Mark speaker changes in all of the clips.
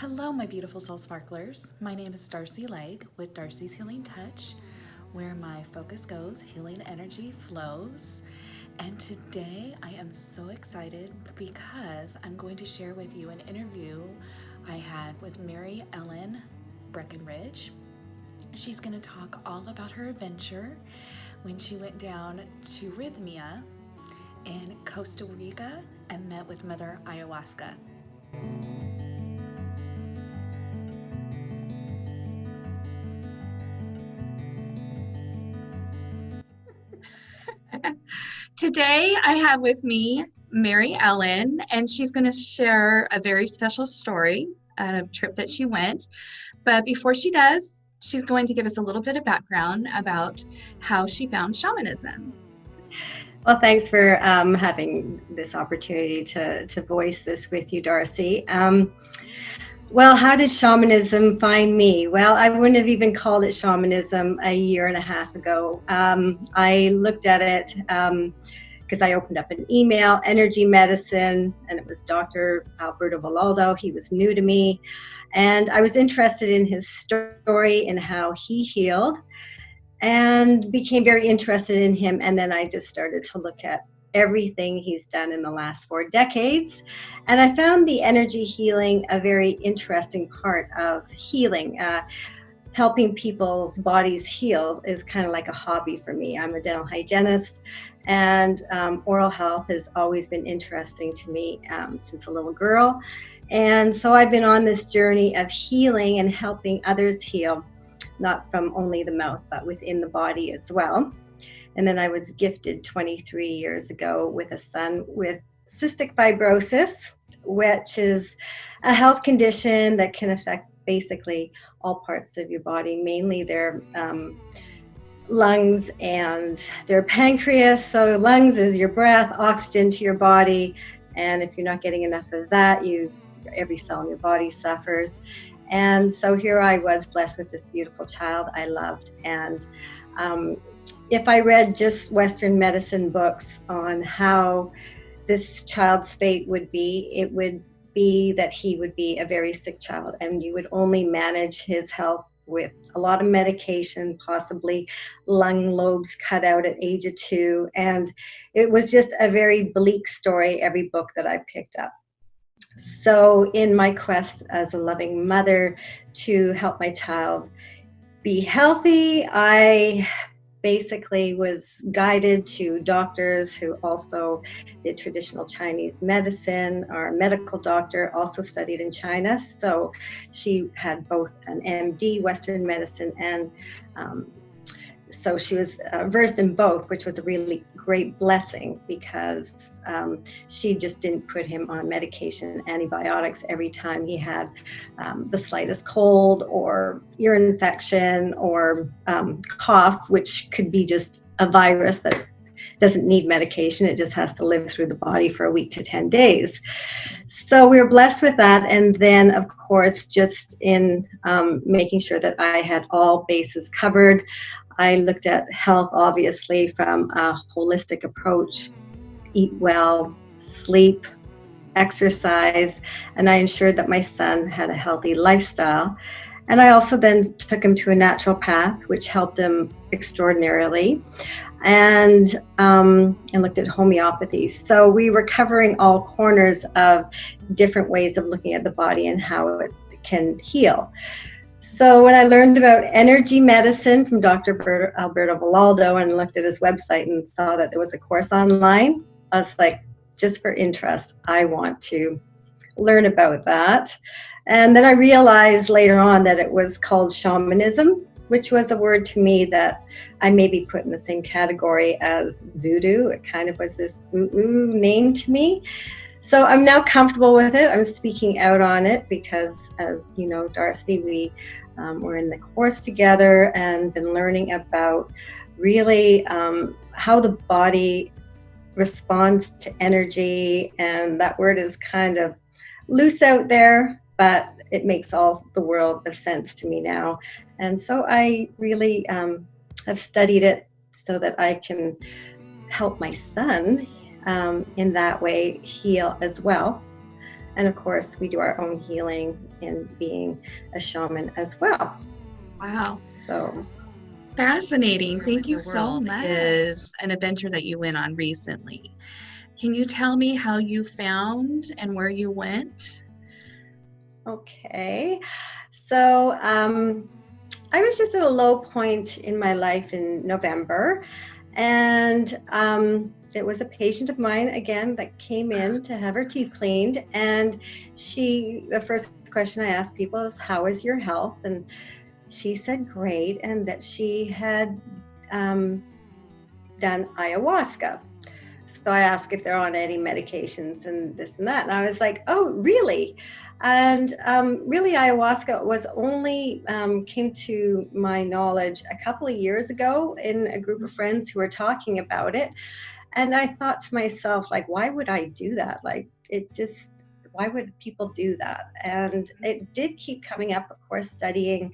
Speaker 1: Hello, my beautiful soul sparklers. My name is Darci Legg with Darci's Healing Touch, where my focus goes, healing energy flows. And today I am so excited because I'm going to share with you an interview I had with Mary Ellen Breckenridge. She's going to talk all about her adventure when she went down to Rhythmia in Costa Rica and met with Mother Ayahuasca. Today, I have with me Mary Ellen, and she's going to share a very special story at a trip that she went. But before she does, she's going to give us a little bit of background about how she found shamanism.
Speaker 2: Well, thanks for having this opportunity to voice this with you, Darci. Well, how did shamanism find me? Well, I wouldn't have even called it shamanism a year and a half ago. I looked at it because I opened up an email, energy medicine, and it was Dr. Alberto Villoldo. He was new to me, and I was interested in his story and how he healed, and became very interested in him. And then I just started to look at everything he's done in the last 4 decades. And I found the energy healing a very interesting part of healing. Helping people's bodies heal is kind of like a hobby for me. I'm a dental hygienist, and oral health has always been interesting to me since a little girl. And so I've been on this journey of healing and helping others heal, not from only the mouth, but within the body as well. And then I was gifted 23 years ago with a son with cystic fibrosis, which is a health condition that can affect basically all parts of your body, mainly their lungs and their pancreas. So lungs is your breath, oxygen to your body. And if you're not getting enough of that, every cell in your body suffers. And so here I was, blessed with this beautiful child I loved. And if I read just Western medicine books on how this child's fate would be, it would be that he would be a very sick child, and you would only manage his health with a lot of medication, possibly lung lobes cut out at age of 2. And it was just a very bleak story, every book that I picked up. So in my quest as a loving mother to help my child be healthy, I basically was guided to doctors who also did traditional Chinese medicine. Our medical doctor also studied in China, so she had both an MD, Western medicine, and so she was versed in both, which was a really great blessing, because she just didn't put him on medication, antibiotics every time he had the slightest cold or ear infection or cough, which could be just a virus that doesn't need medication. It just has to live through the body for a week to 10 days. So we were blessed with that. And then, of course, just in making sure that I had all bases covered, I looked at health, obviously, from a holistic approach: eat well, sleep, exercise, and I ensured that my son had a healthy lifestyle. And I also then took him to a naturopath, which helped him extraordinarily, and looked at homeopathy. So we were covering all corners of different ways of looking at the body and how it can heal. So when I learned about energy medicine from Dr. Alberto Villoldo and looked at his website and saw that there was a course online, I was like, just for interest, I want to learn about that. And then I realized later on that it was called shamanism, which was a word to me that I maybe put in the same category as voodoo. It kind of was this ooh name to me. So I'm now comfortable with it. I'm speaking out on it because, as you know, Darci, we were in the course together and been learning about really how the body responds to energy. And that word is kind of loose out there, but it makes all the world of sense to me now. And so I really have studied it so that I can help my son in that way heal as well. And of course, we do our own healing in being a shaman as well.
Speaker 1: Wow.
Speaker 2: So
Speaker 1: Fascinating. Thank you so much.
Speaker 3: Is an adventure that you went on recently.
Speaker 1: Can you tell me how you found and where you went?
Speaker 2: okay. So I was just at a low point in my life in November, and it was a patient of mine again that came in to have her teeth cleaned, and the first question I asked people is, how is your health? And she said great, and that she had done ayahuasca. So I asked if they're on any medications and this and that. And I was like, oh, really? And really, ayahuasca was only came to my knowledge a couple of years ago in a group of friends who were talking about it. And I thought to myself, like, why would I do that? Like, why would people do that? And it did keep coming up, of course, studying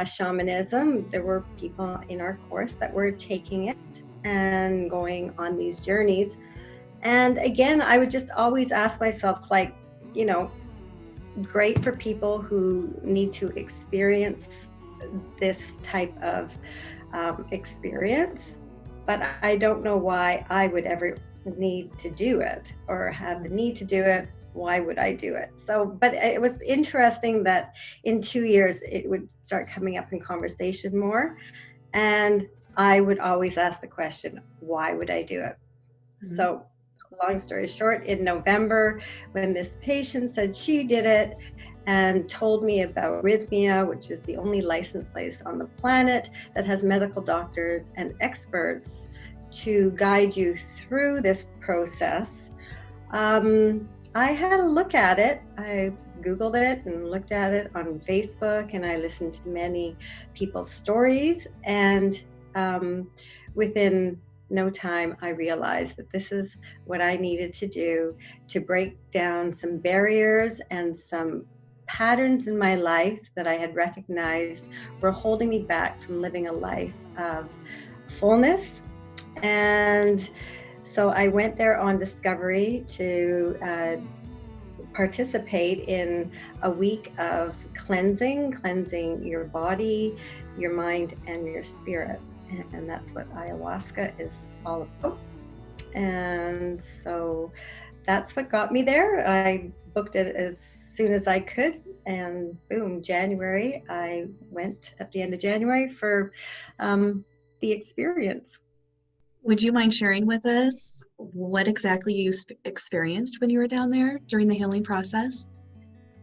Speaker 2: shamanism. There were people in our course that were taking it and going on these journeys. And again, I would just always ask myself, like, great for people who need to experience this type of experience, but I don't know why I would ever need to do it or have the need to do it. Why would I do it? So, but it was interesting that in 2 years it would start coming up in conversation more. And I would always ask the question, why would I do it? Mm-hmm. So long story short, in November, when this patient said she did it and told me about Rhythmia, which is the only licensed place on the planet that has medical doctors and experts to guide you through this process, I had a look at it. I Googled it and looked at it on Facebook, and I listened to many people's stories. And within no time, I realized that this is what I needed to do to break down some barriers and some patterns in my life that I had recognized were holding me back from living a life of fullness. And so I went there on discovery to participate in a week of cleansing your body, your mind, and your spirit. And that's what ayahuasca is all about. And so that's what got me there. I booked it as soon as I could, and boom, January, I went at the end of January for the experience.
Speaker 3: Would you mind sharing with us what exactly you experienced when you were down there during the healing process?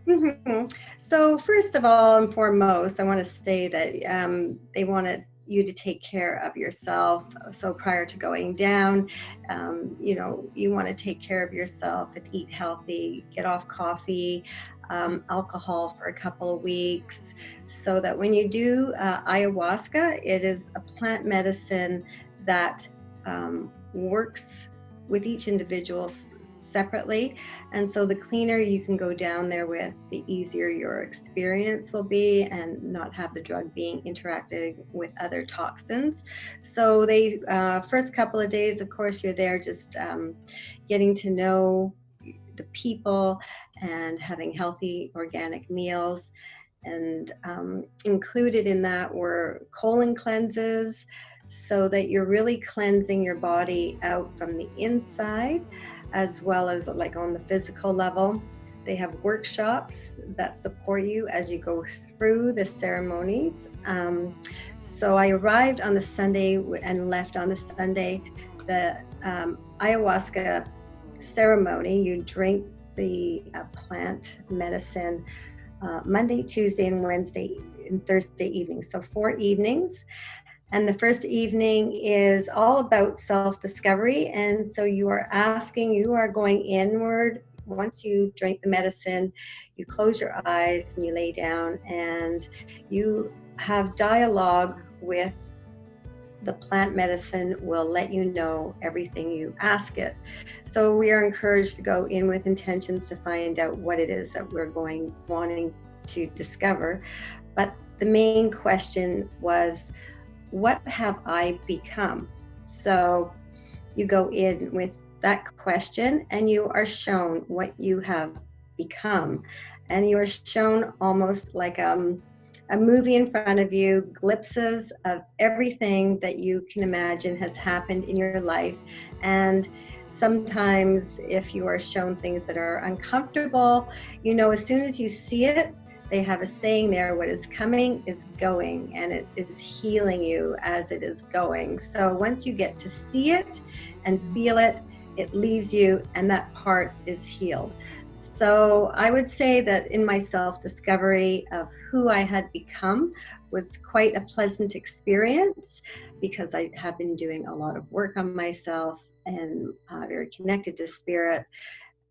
Speaker 2: Mm-hmm. So first of all and foremost, I want to say that they wanted you to take care of yourself. So prior to going down, you want to take care of yourself and eat healthy, get off coffee, alcohol for a couple of weeks, so that when you do ayahuasca, it is a plant medicine that works with each individual separately. And so the cleaner you can go down there with, the easier your experience will be, and not have the drug being interacted with other toxins. So they first couple of days, of course, you're there just getting to know the people and having healthy organic meals. And included in that were colon cleanses, so that you're really cleansing your body out from the inside, as well as like on the physical level. They have workshops that support you as you go through the ceremonies. So I arrived on the Sunday and left on the Sunday. The ayahuasca ceremony, you drink the plant medicine Monday, Tuesday, and Wednesday and Thursday evening. So 4 evenings. And the first evening is all about self-discovery. And so you are going inward. Once you drink the medicine, you close your eyes and you lay down and you have dialogue with the plant medicine. Will let you know everything you ask it. So we are encouraged to go in with intentions to find out what it is that we're wanting to discover. But the main question was, what have I become? So you go in with that question and you are shown what you have become. And you are shown almost like a movie in front of you, glimpses of everything that you can imagine has happened in your life. And sometimes if you are shown things that are uncomfortable, you know, as soon as you see it, they have a saying there, what is coming is going, and it is healing you as it is going. So once you get to see it and feel it, it leaves you, and that part is healed. So I would say that in my self-discovery of who I had become was quite a pleasant experience, because I have been doing a lot of work on myself and very connected to spirit.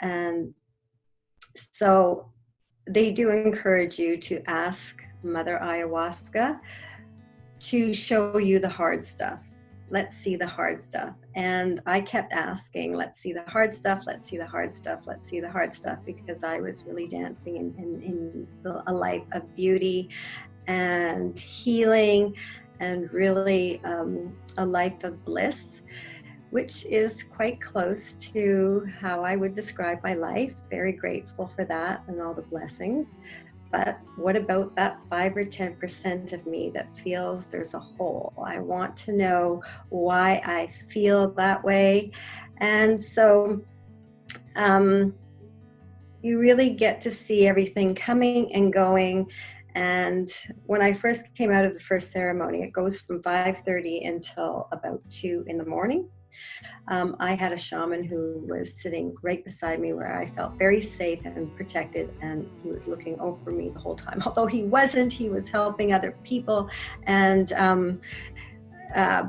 Speaker 2: And so they do encourage you to ask Mother Ayahuasca to show you the hard stuff. Let's see the hard stuff. And I kept asking, let's see the hard stuff, let's see the hard stuff, let's see the hard stuff, because I was really dancing in a life of beauty and healing, and really a life of bliss, which is quite close to how I would describe my life. Very grateful for that and all the blessings. But what about that 5 or 10% of me that feels there's a hole? I want to know why I feel that way. And so you really get to see everything coming and going. And when I first came out of the first ceremony, it goes from 5:30 until about 2 in the morning. I had a shaman who was sitting right beside me, where I felt very safe and protected, and he was looking over me the whole time. Although he wasn't, he was helping other people, and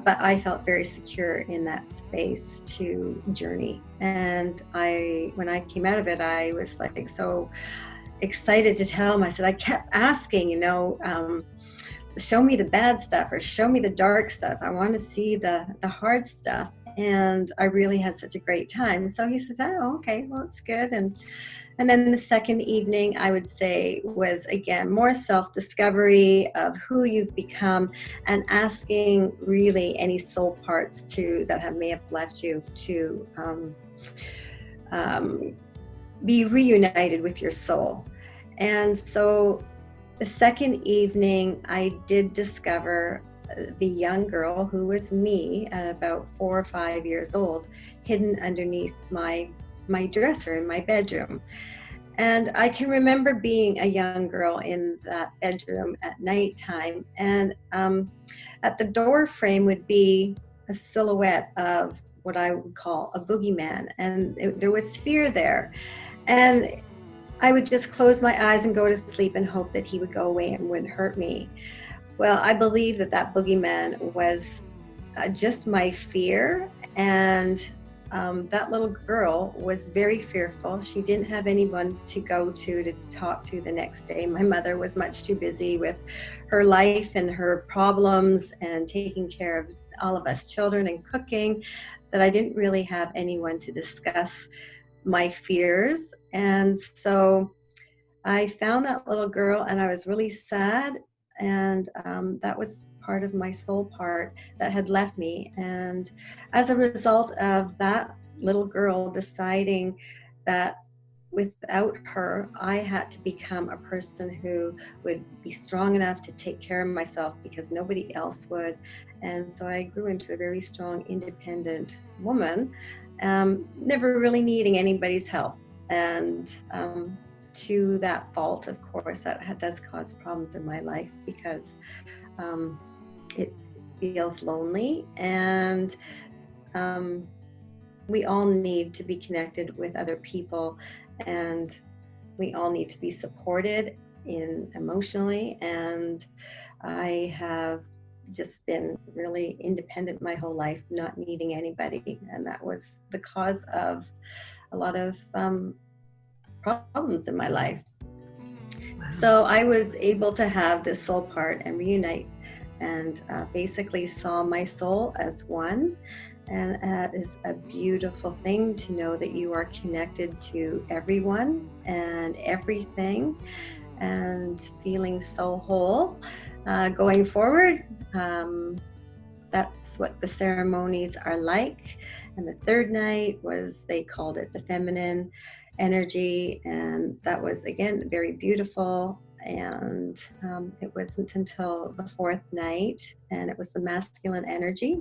Speaker 2: but I felt very secure in that space to journey. And when I came out of it, I was like so excited to tell him. I said, I kept asking, you know, show me the bad stuff or show me the dark stuff. I want to see the hard stuff. And I really had such a great time. So he says, oh, okay, well, it's good. And then the second evening, I would say, was again more self-discovery of who you've become, and asking really any soul parts that may have left you to be reunited with your soul. And so the second evening, I did discover the young girl who was me at about 4 or 5 years old, hidden underneath my dresser in my bedroom. And I can remember being a young girl in that bedroom at nighttime, and at the door frame would be a silhouette of what I would call a boogeyman, and there was fear there. And I would just close my eyes and go to sleep and hope that he would go away and wouldn't hurt me. Well, I believe that boogeyman was just my fear, and that little girl was very fearful. She didn't have anyone to go to talk to the next day. My mother was much too busy with her life and her problems and taking care of all of us children and cooking, that I didn't really have anyone to discuss my fears. And so I found that little girl, and I was really sad. And that was part of my soul part that had left me. And as a result of that little girl deciding that without her, I had to become a person who would be strong enough to take care of myself, because nobody else would. And so I grew into a very strong, independent woman, never really needing anybody's help. And to that fault, of course, that does cause problems in my life, because it feels lonely, and we all need to be connected with other people, and we all need to be supported emotionally. And I have just been really independent my whole life, not needing anybody, and that was the cause of a lot of problems in my life. Wow. So I was able to have this soul part and reunite, and basically saw my soul as one. And that is a beautiful thing, to know that you are connected to everyone and everything, and feeling so whole. Going forward, that's what the ceremonies are like. And the third night was, they called it the feminine energy. And that was, again, very beautiful. And it wasn't until the fourth night, and it was the masculine energy.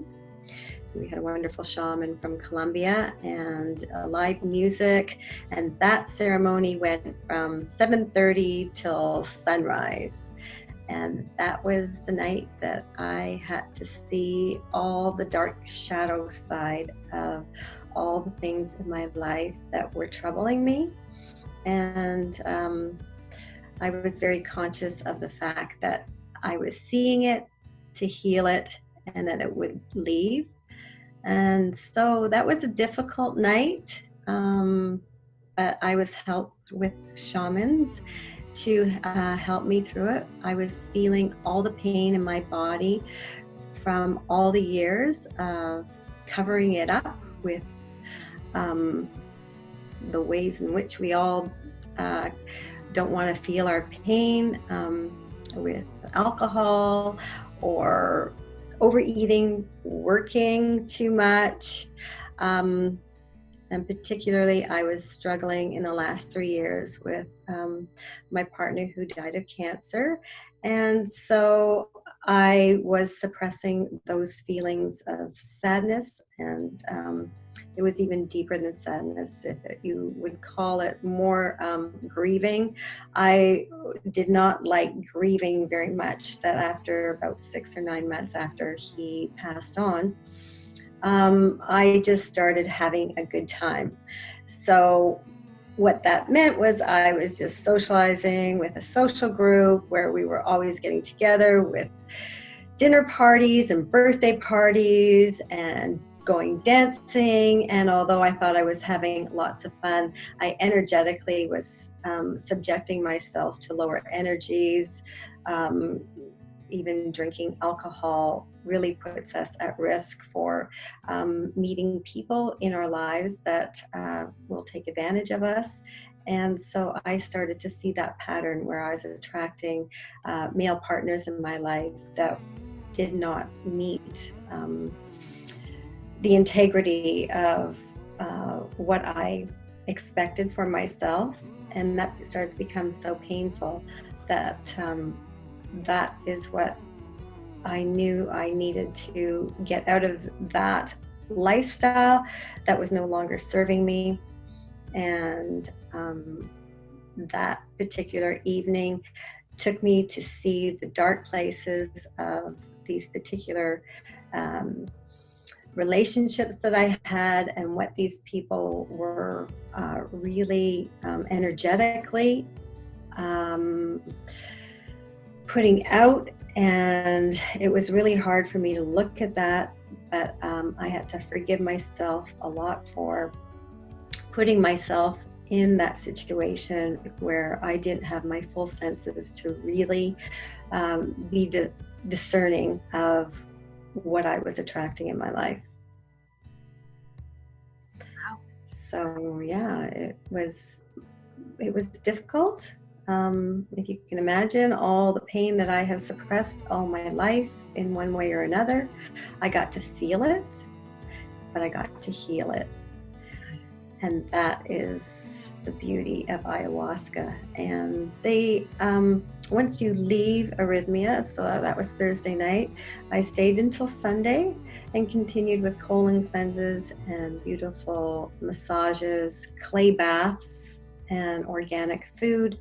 Speaker 2: We had a wonderful shaman from Colombia and live music. And that ceremony went from 7:30 till sunrise. And that was the night that I had to see all the dark shadow side of all the things in my life that were troubling me. And I was very conscious of the fact that I was seeing it to heal it, and that it would leave. And so that was a difficult night, but I was helped with shamans to help me through it. I was feeling all the pain in my body from all the years of covering it up with the ways in which we all don't want to feel our pain, with alcohol or overeating, working too much. And particularly, I was struggling in the last 3 years with my partner who died of cancer. And so I was suppressing those feelings of sadness, and it was even deeper than sadness, if you would call it more grieving. I did not like grieving very much, that after about 6 or 9 months after he passed on, I just started having a good time. So what that meant was I was just socializing with a social group where we were always getting together with dinner parties and birthday parties and going dancing. And although I thought I was having lots of fun, I energetically was subjecting myself to lower energies. Even drinking alcohol really puts us at risk for meeting people in our lives that will take advantage of us. And so I started to see that pattern where I was attracting male partners in my life that did not meet the integrity of what I expected for myself. And that started to become so painful that that is what I knew I needed to get out of that lifestyle that was no longer serving me. And that particular evening took me to see the dark places of these particular relationships that I had, and what these people were really energetically putting out. And it was really hard for me to look at that, but I had to forgive myself a lot for putting myself in that situation where I didn't have my full senses to really be discerning of what I was attracting in my life.
Speaker 3: Wow.
Speaker 2: So yeah, it was difficult. If you can imagine all the pain that I have suppressed all my life in one way or another, I got to feel it, but I got to heal it. And that is the beauty of ayahuasca. And they, once you leave arrhythmia, so that was Thursday night, I stayed until Sunday and continued with colon cleanses and beautiful massages, clay baths, and organic food,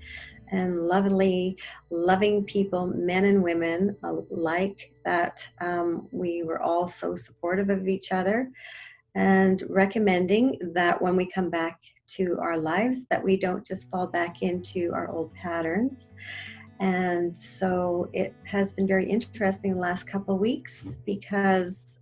Speaker 2: and loving people, men and women alike, that we were all so supportive of each other, and recommending that when we come back to our lives, that we don't just fall back into our old patterns. And so it has been very interesting the last couple of weeks, because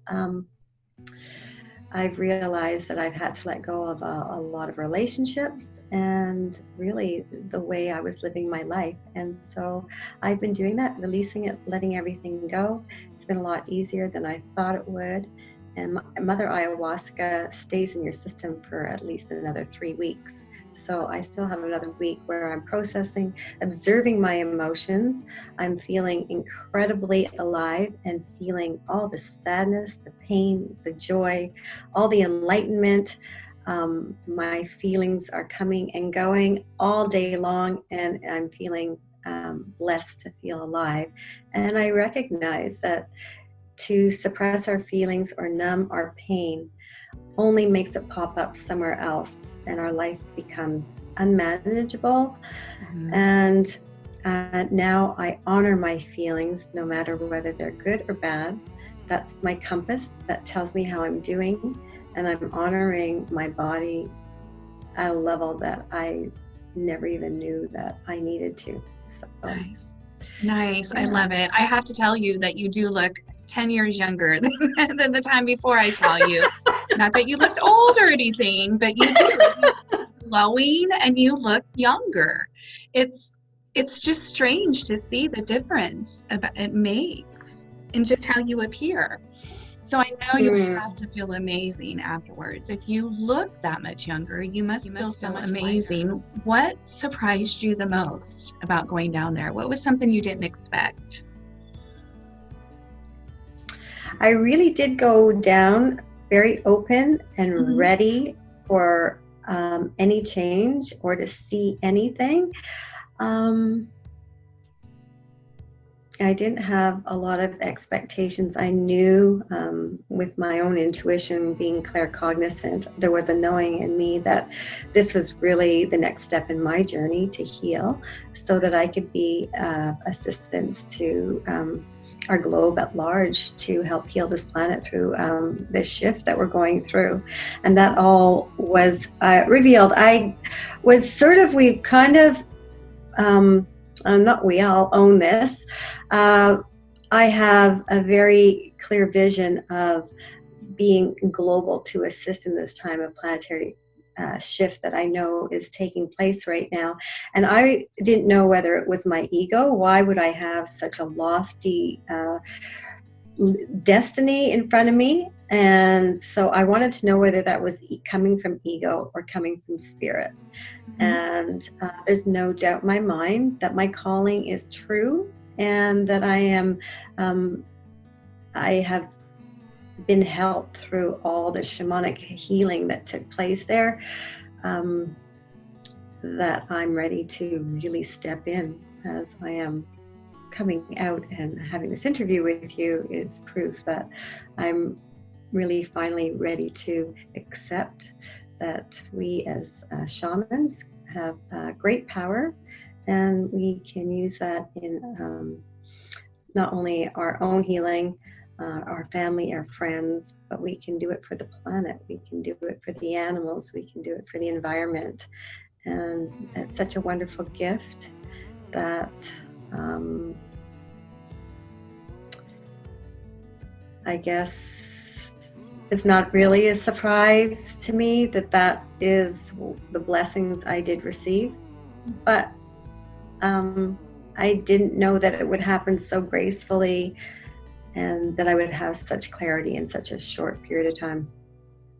Speaker 2: I've realized that I've had to let go of a lot of relationships, and really the way I was living my life. And so I've been doing that, releasing it, letting everything go. It's been a lot easier than I thought it would. And Mother Ayahuasca stays in your system for at least another 3 weeks. So I still have another week where I'm processing, observing my emotions. I'm feeling incredibly alive and feeling all the sadness, the pain, the joy, all the enlightenment. My feelings are coming and going all day long, and I'm feeling blessed to feel alive. And I recognize that to suppress our feelings or numb our pain only makes it pop up somewhere else, and our life becomes unmanageable. And now I honor my feelings, no matter whether they're good or bad. That's my compass that tells me how I'm doing, and I'm honoring my body at a level that I never even knew that I needed to. So
Speaker 3: Nice. I love it. I have to tell you that you do look 10 years younger than the time before I saw you. Not that you looked old or anything, but you do. You look glowing and you look younger. It's just strange to see the difference it makes in just how you appear. So I know you have to feel amazing afterwards. If you look that much younger, you must feel so amazing. Lighter. What surprised you the most about going down there? What was something you didn't expect?
Speaker 2: I really did go down very open and ready for any change or to see anything. I didn't have a lot of expectations. I knew with my own intuition, being claircognizant, there was a knowing in me that this was really the next step in my journey to heal, so that I could be assistance to our globe at large to help heal this planet through this shift that we're going through. And that all was revealed. We kind of, not we all own this. I have a very clear vision of being global to assist in this time of planetary shift that I know is taking place right now. And I didn't know whether it was my ego. Why would I have such a lofty destiny in front of me? And so I wanted to know whether that was coming from ego or coming from spirit. And there's no doubt in my mind that my calling is true, and that I have been helped through all the shamanic healing that took place there, that I'm ready to really step in, as I am coming out, and having this interview with you is proof that I'm really finally ready to accept that we as shamans have great power, and we can use that in not only our own healing, our family, our friends, but we can do it for the planet. We can do it for the animals. We can do it for the environment. And it's such a wonderful gift that I guess it's not really a surprise to me that is the blessings I did receive. But I didn't know that it would happen so gracefully, and that I would have such clarity in such a short period of time.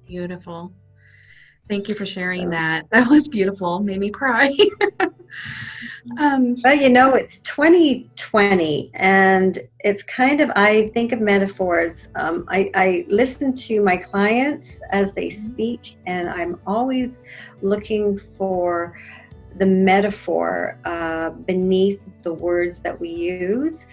Speaker 3: Beautiful. Thank you for sharing that. That was beautiful. Made me cry.
Speaker 2: Well, you know, it's 2020, and it's kind of, I think of metaphors. I listen to my clients as they speak, and I'm always looking for the metaphor beneath the words that we use.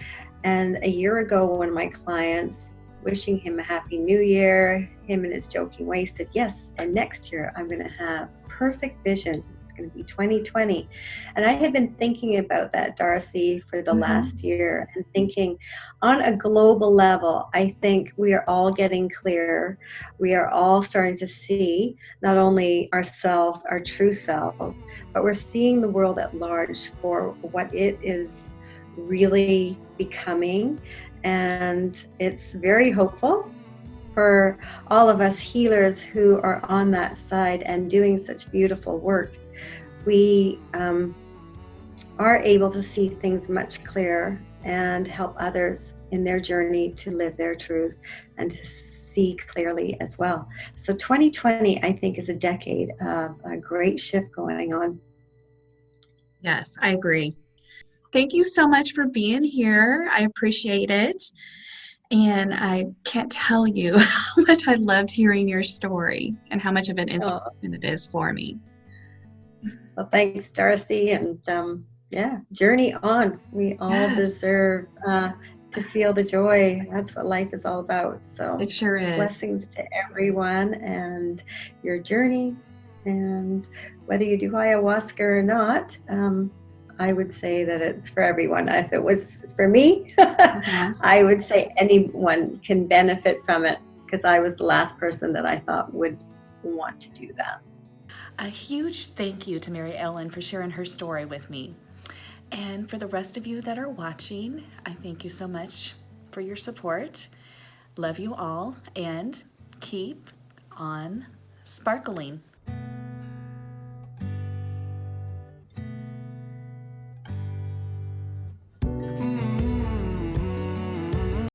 Speaker 2: And a year ago, one of my clients, wishing him a happy new year, him in his joking way said, yes, and next year I'm going to have perfect vision. It's going to be 2020. And I had been thinking about that, Darci, for the last year, and thinking on a global level, I think we are all getting clearer. We are all starting to see not only ourselves, our true selves, but we're seeing the world at large for what it is really becoming. And it's very hopeful for all of us healers who are on that side and doing such beautiful work. We are able to see things much clearer and help others in their journey to live their truth and to see clearly as well. So 2020, I think, is a decade of a great shift going on.
Speaker 3: Yes, I agree. Thank you so much for being here. I appreciate it. And I can't tell you how much I loved hearing your story and how much of an inspiration it is for me.
Speaker 2: Well, thanks, Darci. And yeah, journey on. We all deserve to feel the joy. That's what life is all about. So
Speaker 3: it sure is.
Speaker 2: Blessings to everyone and your journey. And whether you do ayahuasca or not, I would say that it's for everyone. If it was for me, I would say anyone can benefit from it, because I was the last person that I thought would want to do that.
Speaker 1: A huge thank you to Mary Ellen for sharing her story with me. And for the rest of you that are watching, I thank you so much for your support. Love you all, and keep on sparkling.